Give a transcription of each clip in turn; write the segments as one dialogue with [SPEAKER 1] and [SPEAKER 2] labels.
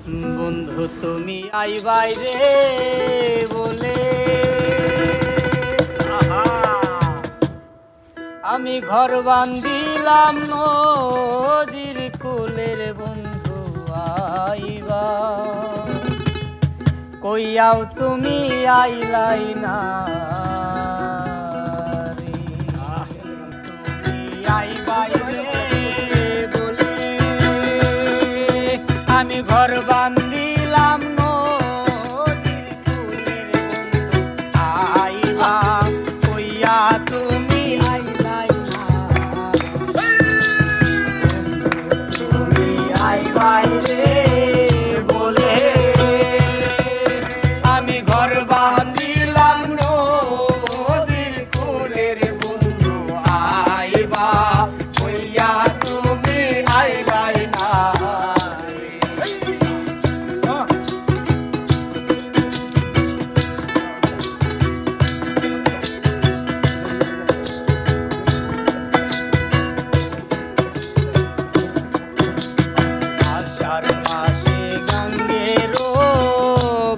[SPEAKER 1] বন্ধু তুমি আইবাই রে বলে আমি ঘর বান্ধিলাম নদীর কুলের বন্ধু আইবা কইয়াও তুমি আইলাই না রে তুমি আইবাই রে বলে আমি ঘর বান্ধিলাম নদীর কুলের বন্ধু আইবা কইয়া তুমি আইলাই না তুমি আইবাই রে বলে আমি ঘর বান্ধিলাম নদীর কুলের বন্ধু আইবা কইয়া তুমি আইলাই না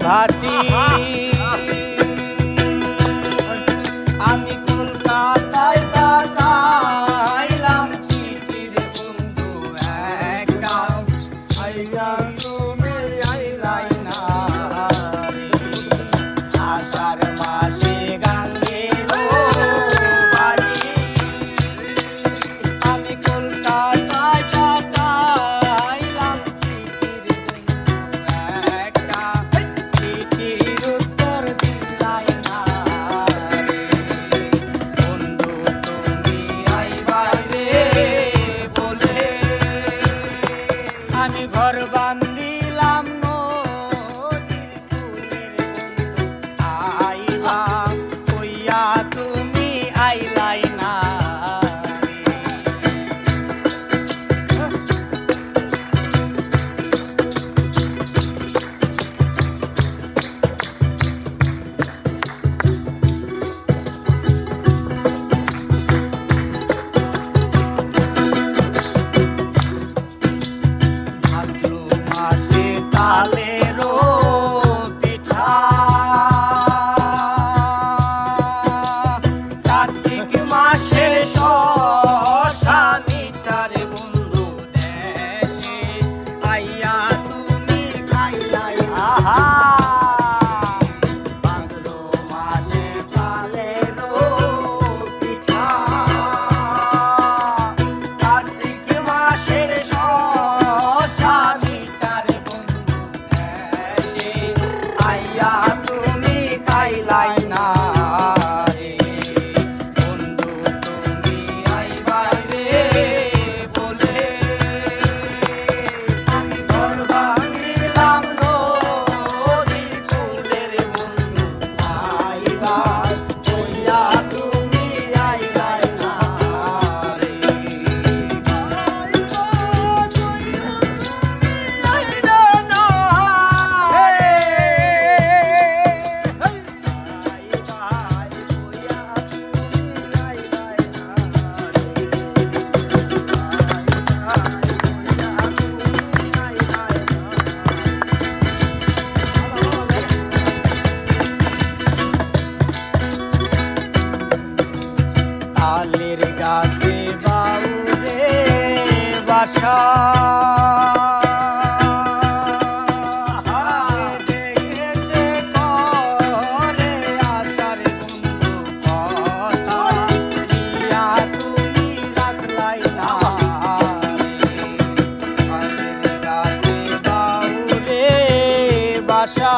[SPEAKER 1] ভাটি আমি কলকাতায় পাঠাইলাম চিঠির বন্ধু একটা আইয়া তুমি আইলাই না আষাঢ় মাসে গাঙ্গের ভাটি আমি কলকাতায় পাঠাইলাম চিঠির বন্ধু একটা আমি ঘর বান্ধিলাম নদীর কুলের বন্ধু আইবা কইয়া তুমি আইলাই না তালেরো পিঠা কার্তিক মাসের শশা মিঠার বন্ধু দেশে আইয়া তুমি খাইলাই আহা ভাদ্র মাসে তালেরো পিঠা কার্তিক মাসের শশা মিঠার আইয়া তুমি খাইলাই না রে বন্ধু তুমি আইবাই রে বলে আমি ঘর বান্ধিলাম নদীর কুলের বন্ধু আইবা কইয়া তুমি আইলাই না রে তালের গাছে বাউরে বাসা দেখেছে করে আসার বন্ধু কথা দিয়া তুমি রাখলাই না তালের গাছে বাউরে বাসা